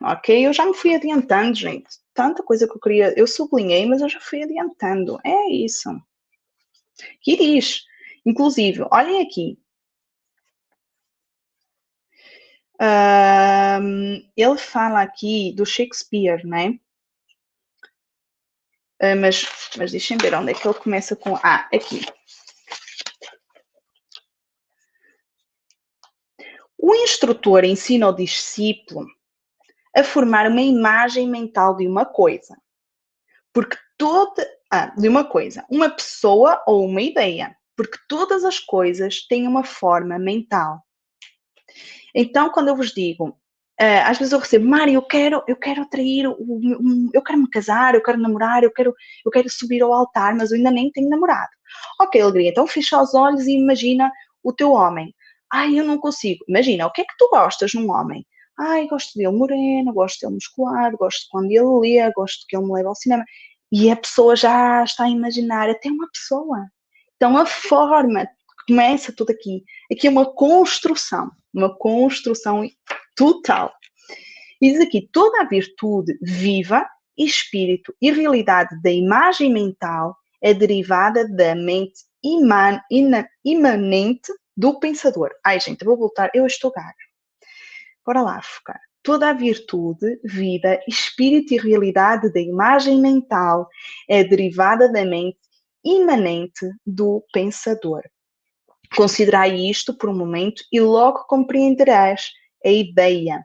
A: Ok, eu já me fui adiantando, gente. Tanta coisa que eu queria... Eu sublinhei, mas eu já fui adiantando. É isso. Aqui diz, inclusive, olhem aqui. Ele fala aqui do Shakespeare, né? Mas deixem ver onde é que ele começa com... aqui. O instrutor ensina ao discípulo a formar uma imagem mental de uma coisa. Porque de uma coisa, uma pessoa ou uma ideia. Porque todas as coisas têm uma forma mental. Então, quando eu vos digo, às vezes eu recebo, Mari, eu quero atrair, eu quero me casar, eu quero namorar, eu quero subir ao altar, mas eu ainda nem tenho namorado. Ok, alegria, então fecha os olhos e imagina o teu homem. Ai, eu não consigo. Imagina, o que é que tu gostas num homem? Ai, gosto dele moreno, gosto dele musculado, gosto quando ele lê, gosto que ele me leva ao cinema. E a pessoa já está a imaginar até uma pessoa. Então a forma começa tudo aqui. Aqui é uma construção total. E diz aqui, toda a virtude viva, espírito e realidade da imagem mental é derivada da mente imanente do pensador. Ai, gente, eu vou voltar, eu estou gaga. Bora lá, focar. Toda a virtude, vida, espírito e realidade da imagem mental é derivada da mente imanente do pensador. Considerai isto por um momento e logo compreenderás a ideia.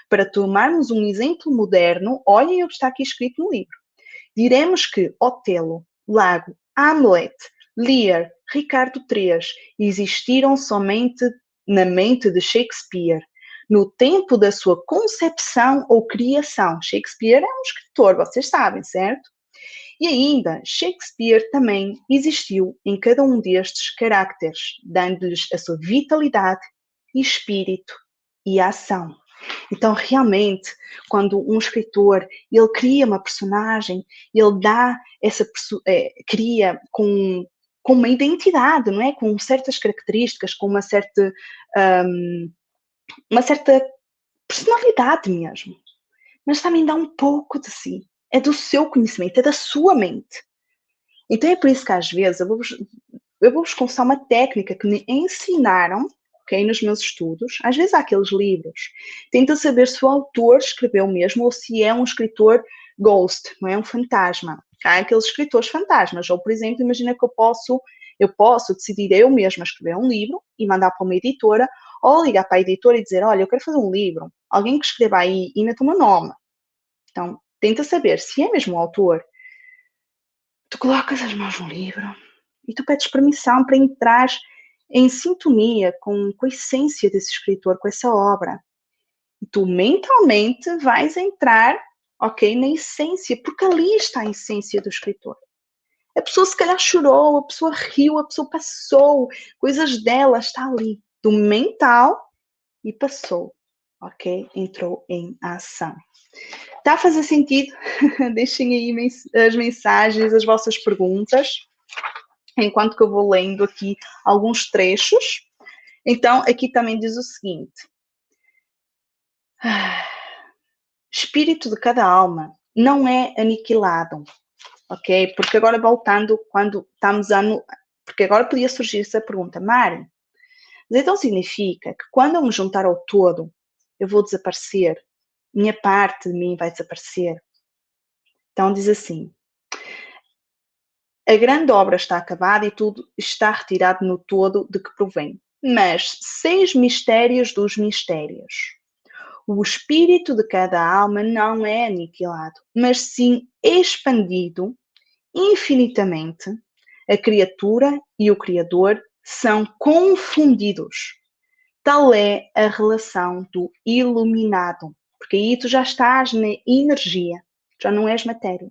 A: Para tomarmos um exemplo moderno, olhem o que está aqui escrito no livro. Diremos que Otelo, Lago, Hamlet, Lear, Ricardo III existiram somente na mente de Shakespeare, no tempo da sua concepção ou criação. Shakespeare é um escritor, vocês sabem, certo? E ainda, Shakespeare também existiu em cada um destes caracteres, dando-lhes a sua vitalidade, espírito e ação. Então, realmente, quando um escritor, ele cria uma personagem, ele dá cria com uma identidade, não é? Com certas características, com uma certa personalidade mesmo. Mas também dá um pouco de si. É do seu conhecimento, é da sua mente. Então é por isso que às vezes eu vou-vos confessar uma técnica que me ensinaram, ok, nos meus estudos. Às vezes há aqueles livros. Tenta saber se o autor escreveu mesmo ou se é um escritor ghost, não é um fantasma. Há aqueles escritores fantasmas. Ou, por exemplo, imagina que eu posso decidir eu mesma escrever um livro e mandar para uma editora, ou ligar para a editora e dizer, olha, eu quero fazer um livro. Alguém que escreva aí e meta o meu nome. Então, tenta saber se é mesmo o autor. Tu colocas as mãos no livro e tu pedes permissão para entrar em sintonia com a essência desse escritor, com essa obra. E tu mentalmente vais entrar, ok, na essência, porque ali está a essência do escritor. A pessoa se calhar chorou, a pessoa riu, a pessoa passou, coisas dela, está ali, do mental e passou, ok? Entrou em ação. Está a fazer sentido? Deixem aí as mensagens, as vossas perguntas, enquanto que eu vou lendo aqui alguns trechos. Então, aqui também diz o seguinte. Espírito de cada alma não é aniquilado, ok? Porque agora voltando, quando estamos porque agora podia surgir essa pergunta, Mari, mas então significa que quando eu me juntar ao todo, eu vou desaparecer? Minha parte de mim vai desaparecer? Então diz assim, a grande obra está acabada e tudo está retirado no todo de que provém. Mas 6 mistérios dos mistérios. O espírito de cada alma não é aniquilado, mas sim expandido infinitamente. A criatura e o Criador são confundidos. Tal é a relação do iluminado, porque aí tu já estás na energia, já não és matéria.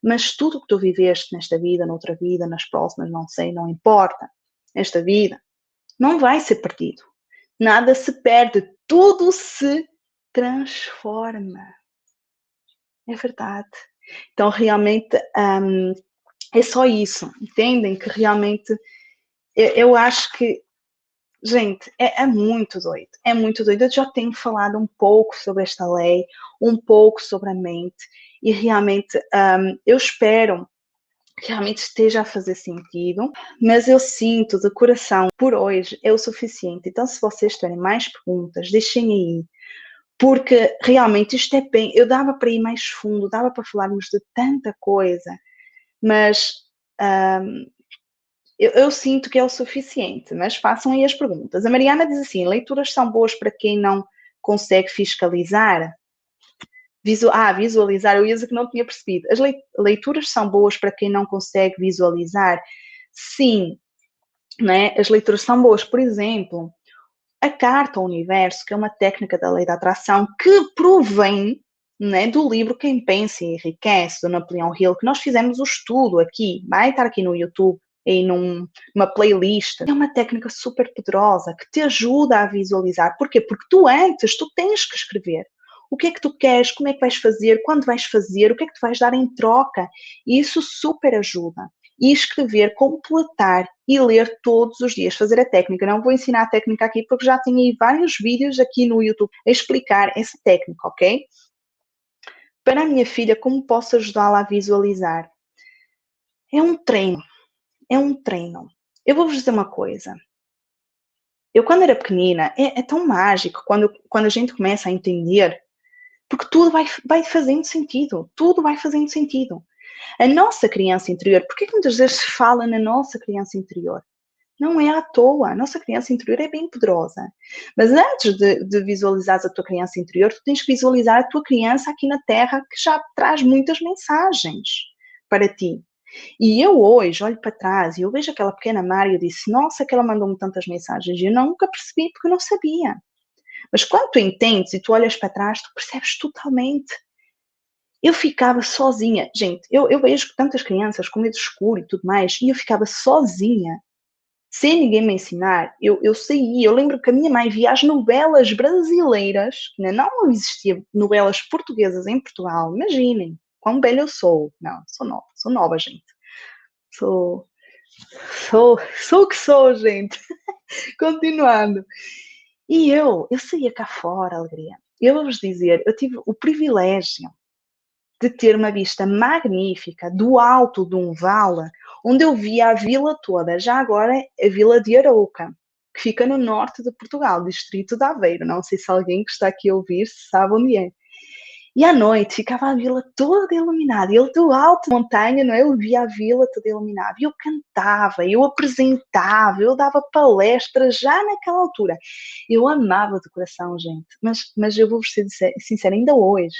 A: Mas tudo que tu viveste nesta vida, noutra vida, nas próximas, não sei, não importa. Esta vida não vai ser perdido. Nada se perde, tudo se transforma. É verdade. Então, realmente, é só isso. Entendem que realmente, eu acho que, gente, é muito doido. É muito doido. Eu já tenho falado um pouco sobre esta lei, um pouco sobre a mente, e realmente eu espero que realmente esteja a fazer sentido, mas eu sinto de coração, por hoje é o suficiente. Então, se vocês tiverem mais perguntas, deixem aí, porque realmente isto é bem, eu dava para ir mais fundo, dava para falarmos de tanta coisa, mas eu sinto que é o suficiente, mas façam aí as perguntas. A Mariana diz assim, leituras são boas para quem não consegue fiscalizar? Visualizar, eu ia dizer que não tinha percebido. As leituras são boas para quem não consegue visualizar? Sim, né? As leituras são boas. Por exemplo, a carta ao universo, que é uma técnica da lei da atração que provém, né, do livro Quem Pensa e Enriquece, do Napoleão Hill, que nós fizemos o estudo aqui, vai estar aqui no YouTube, aí numa playlist. É uma técnica super poderosa que te ajuda a visualizar. Porquê? Porque tu antes, tu tens que escrever. O que é que tu queres, como é que vais fazer, quando vais fazer, o que é que tu vais dar em troca. E isso super ajuda. E escrever, completar e ler todos os dias, fazer a técnica. Não vou ensinar a técnica aqui porque já tenho aí vários vídeos aqui no YouTube a explicar essa técnica, ok? Para a minha filha, como posso ajudá-la a visualizar? É um treino, é um treino. Eu vou-vos dizer uma coisa. Eu, quando era pequenina, é tão mágico quando a gente começa a entender, porque tudo vai fazendo sentido, tudo vai fazendo sentido. A nossa criança interior, porque é que muitas vezes se fala na nossa criança interior? Não é à toa, a nossa criança interior é bem poderosa. Mas antes de visualizares a tua criança interior, tu tens que visualizar a tua criança aqui na Terra, que já traz muitas mensagens para ti. E eu hoje olho para trás e eu vejo aquela pequena Mari e eu disse, nossa, que ela mandou-me tantas mensagens. E eu nunca percebi porque eu não sabia. Mas quando tu entendes e tu olhas para trás, tu percebes totalmente. Eu ficava sozinha. Gente, eu vejo tantas crianças com medo escuro e tudo mais, e eu ficava sozinha, sem ninguém me ensinar. Eu saía, eu lembro que a minha mãe via as novelas brasileiras, que ainda não existia novelas portuguesas em Portugal, imaginem, quão velha eu sou. Não, sou nova, gente. Sou, sou o que sou, gente. Continuando. E eu saía cá fora, alegria. Eu vou-vos dizer, eu tive o privilégio de ter uma vista magnífica do alto de um vale, onde eu via a vila toda, já agora a vila de Arouca, que fica no norte de Portugal, distrito de Aveiro. Não sei se alguém que está aqui a ouvir sabe onde é. E à noite ficava a vila toda iluminada. E eu do alto da montanha, não é? Eu via a vila toda iluminada. E eu cantava, eu apresentava, eu dava palestras já naquela altura. Eu amava de coração, gente. Mas eu vou-vos ser sincera, ainda hoje,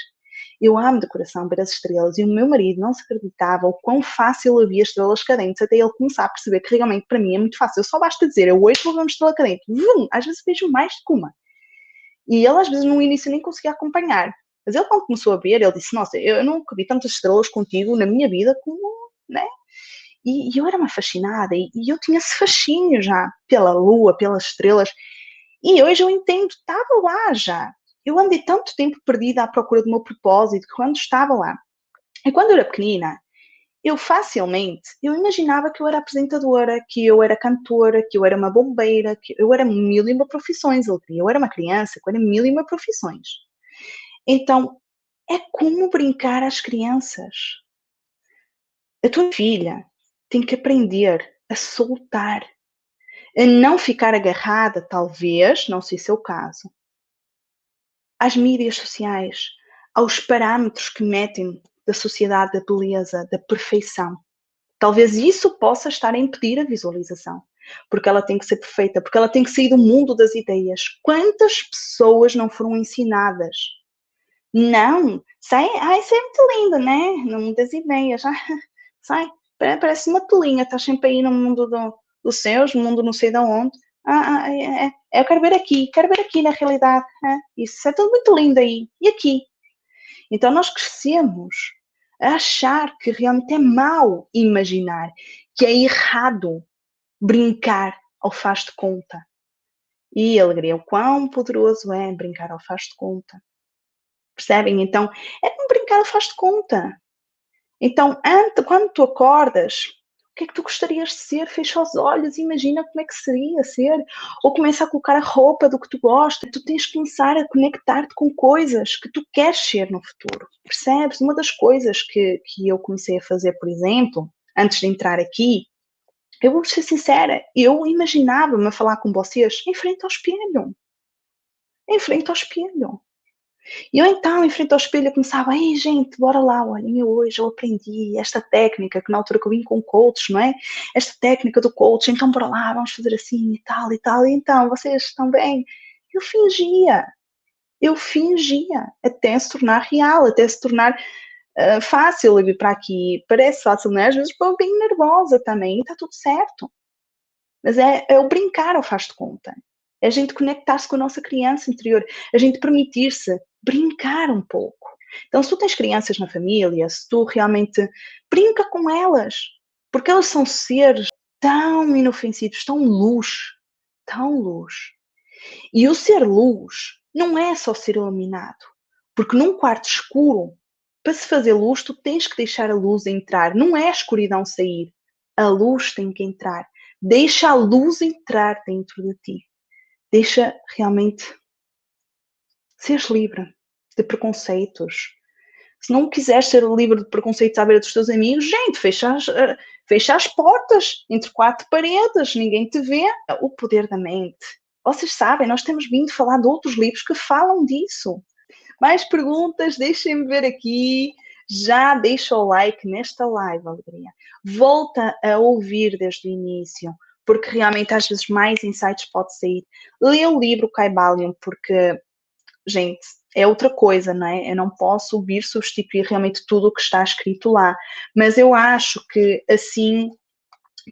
A: eu amo de coração ver as estrelas. E o meu marido não se acreditava o quão fácil havia estrelas cadentes, até ele começar a perceber que realmente para mim é muito fácil. Eu só basta dizer, eu hoje vou ver uma estrela cadente. Vum, às vezes vejo mais do que uma. E ele às vezes no início nem conseguia acompanhar. Mas ele quando começou a ver, ele disse, nossa, eu nunca vi tantas estrelas contigo na minha vida como, né? E eu era uma fascinada, e eu tinha esse fascínio já pela lua, pelas estrelas. E hoje eu entendo, estava lá já. Eu andei tanto tempo perdida à procura do meu propósito, quando estava lá. E quando eu era pequenina, eu facilmente, eu imaginava que eu era apresentadora, que eu era cantora, que eu era uma bombeira, que eu era mil e uma profissões. Eu era uma criança com mil e uma profissões. Então, é como brincar às crianças. A tua filha tem que aprender a soltar, a não ficar agarrada, talvez, não sei se é o caso, às mídias sociais, aos parâmetros que metem da sociedade, da beleza, da perfeição. Talvez isso possa estar a impedir a visualização, porque ela tem que ser perfeita, porque ela tem que sair do mundo das ideias. Quantas pessoas não foram ensinadas? Não, sai, ai, isso é muito lindo, né? No mundo das ideias, sai, parece uma tolinha, estás sempre aí no mundo dos céus, no mundo não sei de onde. Eu quero ver aqui na realidade. Isso é tudo muito lindo aí, e aqui? Então nós crescemos a achar que realmente é mau imaginar, que é errado brincar ao faz de conta. E alegria, o quão poderoso é brincar ao faz de conta. Percebem? Então, é como brincar ao faz de conta. Então, quando tu acordas, o que é que tu gostarias de ser? Fecha os olhos e imagina como é que seria ser. Ou começa a colocar a roupa do que tu gostas. Tu tens que começar a conectar-te com coisas que tu queres ser no futuro. Percebes? Uma das coisas que eu comecei a fazer, por exemplo, antes de entrar aqui, eu vou ser sincera, eu imaginava-me a falar com vocês em frente ao espelho. Em frente ao espelho. E eu então, em frente ao espelho, eu começava, ei gente, bora lá, olhem, hoje eu aprendi esta técnica, que na altura que eu vim com coach, não é? Esta técnica do coach, então bora lá, vamos fazer assim e tal e tal, e então, vocês estão bem? Eu fingia, até se tornar real, até se tornar fácil eu vir para aqui, parece fácil, não é? Às vezes estou bem nervosa também, e está tudo certo. Mas é o brincar ao faz de conta. É a gente conectar-se com a nossa criança interior, a gente permitir-se brincar um pouco. Então, se tu tens crianças na família, se tu realmente brinca com elas, porque elas são seres tão inofensivos, tão luz, tão luz. E o ser luz não é só ser iluminado, porque num quarto escuro, para se fazer luz, tu tens que deixar a luz entrar, não é a escuridão sair, a luz tem que entrar. Deixa a luz entrar dentro de ti. Deixa realmente seres livre de preconceitos. Se não quiseres ser livre de preconceitos à beira dos teus amigos, gente, fecha as portas entre quatro paredes, ninguém te vê. O poder da mente. Vocês sabem, nós temos vindo falar de outros livros que falam disso. Mais perguntas? Deixem-me ver aqui. Já deixa o like nesta live, Alegria. Volta a ouvir desde o início, porque realmente às vezes mais insights pode sair. Lê o livro Kybalion, porque, gente, é outra coisa, não é? Eu não posso vir substituir realmente tudo o que está escrito lá. Mas eu acho que, assim,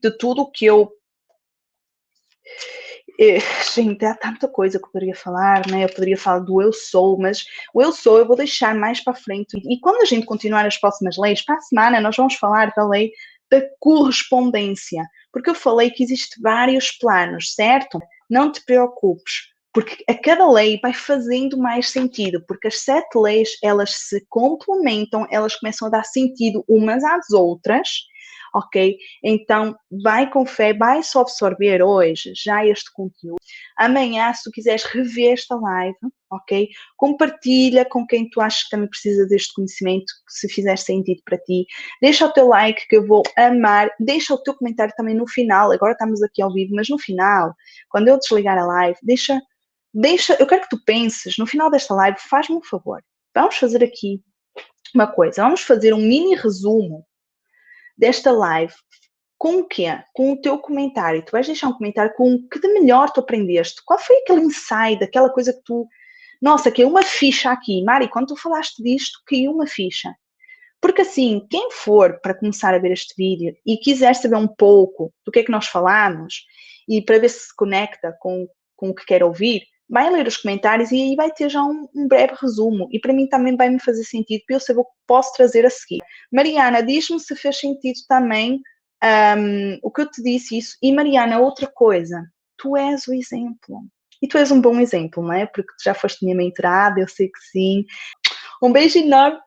A: de tudo o que eu... Gente, há tanta coisa que eu poderia falar, né? Eu poderia falar do eu sou, mas o eu sou eu vou deixar mais para frente. E quando a gente continuar as próximas leis, para a semana nós vamos falar da lei da correspondência, porque eu falei que existem vários planos, certo? Não te preocupes, porque a cada lei vai fazendo mais sentido, porque as 7 leis, elas se complementam, elas começam a dar sentido umas às outras, ok? Então, vai com fé, vai só absorver hoje já este conteúdo. Amanhã, se tu quiseres rever esta live, ok? Compartilha com quem tu achas que também precisa deste conhecimento, se fizer sentido para ti. Deixa o teu like, que eu vou amar. Deixa o teu comentário também no final. Agora estamos aqui ao vivo, mas no final, quando eu desligar a live, deixa, eu quero que tu penses, no final desta live, faz-me um favor. Vamos fazer aqui uma coisa. Vamos fazer um mini resumo desta live. Com o quê? Com o teu comentário. Tu vais deixar um comentário com o que de melhor tu aprendeste. Qual foi aquele insight, aquela coisa que tu... Nossa, caiu uma ficha aqui. Mari, quando tu falaste disto, caiu uma ficha. Porque assim, quem for para começar a ver este vídeo e quiser saber um pouco do que é que nós falamos e para ver se se conecta com o que quer ouvir, vai ler os comentários e aí vai ter já um breve resumo. E para mim também vai me fazer sentido para eu saber o que posso trazer a seguir. Mariana, diz-me se fez sentido também o que eu te disse isso. E Mariana, outra coisa, tu és o exemplo. E tu és um bom exemplo, não é? Porque tu já foste minha mentorada, eu sei que sim. Um beijo enorme.